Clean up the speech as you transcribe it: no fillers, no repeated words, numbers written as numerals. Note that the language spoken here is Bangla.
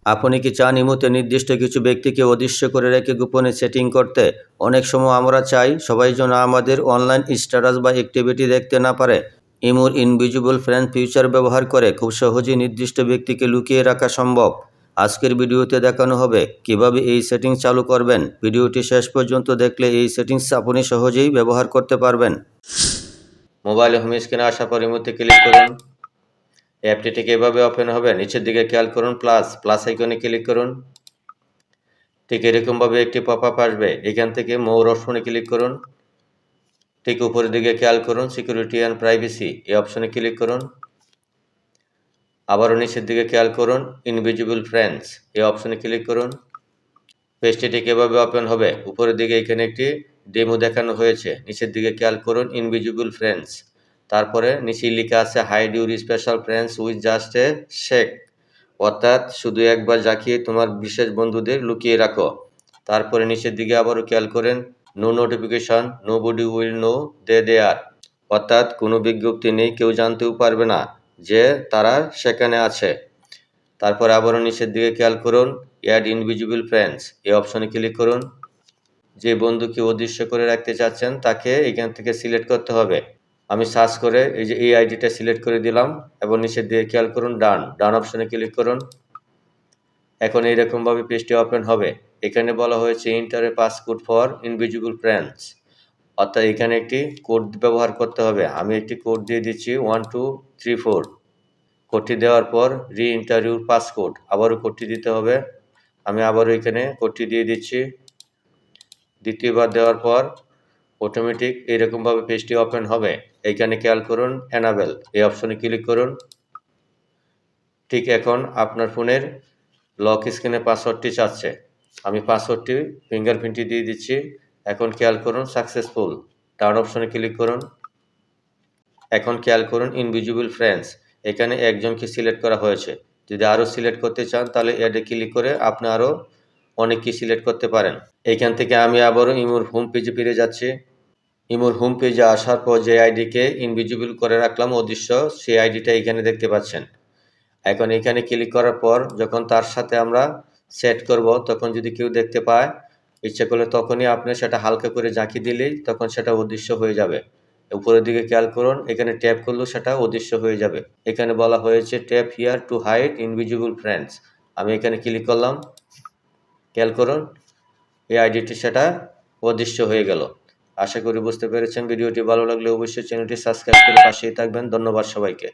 আপনি কি চান ইমোতে নির্দিষ্ট কিছু ব্যক্তিকে অদৃশ্য করে রেখে গোপনে সেটিং করতে? অনেক সময় আমরা চাই সবাই যেন আমাদের অনলাইন স্ট্যাটাস বা অ্যাক্টিভিটি দেখতে না পারে। ইমোর ইনভিজিবল ফ্রেন্ড ফিচার ব্যবহার করে খুব সহজেই নির্দিষ্ট ব্যক্তিকে লুকিয়ে রাখা সম্ভব। আজকের ভিডিওতে দেখানো হবে কিভাবে এই সেটিংস চালু করবেন। ভিডিওটি শেষ পর্যন্ত দেখলে এই সেটিংস আপনি সহজেই ব্যবহার করতে পারবেন। মোবাইলে হোম স্ক্রিনে আসার পর ইমোতে ক্লিক করুন। অ্যাপটি ঠিক এভাবে ওপেন হবে। নিচের দিকে খেয়াল করুন প্লাস আইকনে ক্লিক করুন। ঠিক এরকমভাবে একটি পপআপ আসবে। এখান থেকে মোর অপশনে ক্লিক করুন। ঠিক উপরের দিকে খেয়াল করুন সিকিউরিটি অ্যান্ড প্রাইভেসি এই অপশনে ক্লিক করুন। আবারও নিচের দিকে খেয়াল করুন ইনভিজিবল ফ্রেন্ডস এই অপশনে ক্লিক করুন। পেজটি ঠিক এভাবে ওপেন হবে। উপরের দিকে এখানে একটি ডেমো দেখানো হয়েছে। নিচের দিকে খেয়াল করুন ইনভিজিবল ফ্রেন্ডস, তারপরে নিচে লেখা আছে hide your special friends with just a shake, অর্থাৎ শুধু একবার জাকিয়ে তোমার বিশেষ বন্ধুদের লুকিয়ে রাখো। তারপরে নিচের দিকে আবারও খেয়াল করেন no notification, nobody will know they are, অর্থাৎ কোনো বিজ্ঞপ্তি নেই, কেউ জানতেও পারবে না যে তারা সেখানে আছে। তারপর আবারও নিচের দিকে খেয়াল করুন অ্যাড ইনভিজিবল ফ্রেন্ডস এই অপশনে ক্লিক করুন। যে বন্ধুকে অদৃশ্য করে রাখতে চাচ্ছেন তাকে এখান থেকে সিলেক্ট করতে হবে। আমি সার্চ করে এই আইডিটা সিলেক্ট করে দিলাম এবং নিচের দিকে খেয়াল করুন ডান অপশনে ক্লিক করুন। এখন এইরকমভাবে পেজটি ওপেন হবে। এখানে বলা হয়েছে enter a passcode for invisible friends, অর্থাৎ এখানে একটি কোড ব্যবহার করতে হবে। আমি একটি কোড দিয়ে দিচ্ছি 1234। কোডটি দেওয়ার পর রি এন্টার ইউর পাসকোড, আবারও কোডটি দিতে হবে। আমি আবারও এখানে কোডটি দিয়ে দিচ্ছি। দ্বিতীয়বার দেওয়ার পর অটোমেটিক এরকমভাবে পেজটি ওপেন হবে। এইখানে খেয়াল করুন এনাবেল এই অপশনে ক্লিক করুন। ঠিক এখন আপনার ফোনের লক স্ক্রিনে পাসওয়ার্ডটি চাচ্ছে। আমি পাসওয়ার্ডটি ফিঙ্গারপ্রিন্টটি দিয়ে দিচ্ছি। এখন খেয়াল করুন সাকসেসফুল, ডান অপশনে ক্লিক করুন। এখন খেয়াল করুন ইনভিজিবল ফ্রেন্ডস, এখানে একজনকে সিলেক্ট করা হয়েছে। যদি আরও সিলেক্ট করতে চান তাহলে অ্যাডে ক্লিক করে আপনি আরও অনেককে সিলেক্ট করতে পারেন। এইখান থেকে আমি আবারও ইমোর হোম পেজে ফিরে যাচ্ছি। ইমোর হোম পেজে আসার পর যে আইডিকে ইনভিজিবল করে রাখলাম অদৃশ্য, সেই আইডিটা এখানে দেখতে পাচ্ছেন। এখন এখানে ক্লিক করার পর যখন তার সাথে আমরা সেট করব তখন যদি কেউ দেখতে পায়, ইচ্ছে করলে তখনই আপনি সেটা হালকা করে ঝাঁকি দিলেই তখন সেটা অদৃশ্য হয়ে যাবে। উপরের দিকে খেয়াল করুন এখানে ট্যাপ করলেও সেটা অদৃশ্য হয়ে যাবে। এখানে বলা হয়েছে tap here to hide invisible friends, আমি এখানে ক্লিক করলাম। খেয়াল করুন এই আইডিটি সেটা অদৃশ্য হয়ে গেল। আশা করি বুঝতে পেরেছেন। ভিডিওটি ভালো লাগলে অবশ্যই চ্যানেলটি সাবস্ক্রাইব করে পাশেই থাকবেন। ধন্যবাদ সবাইকে।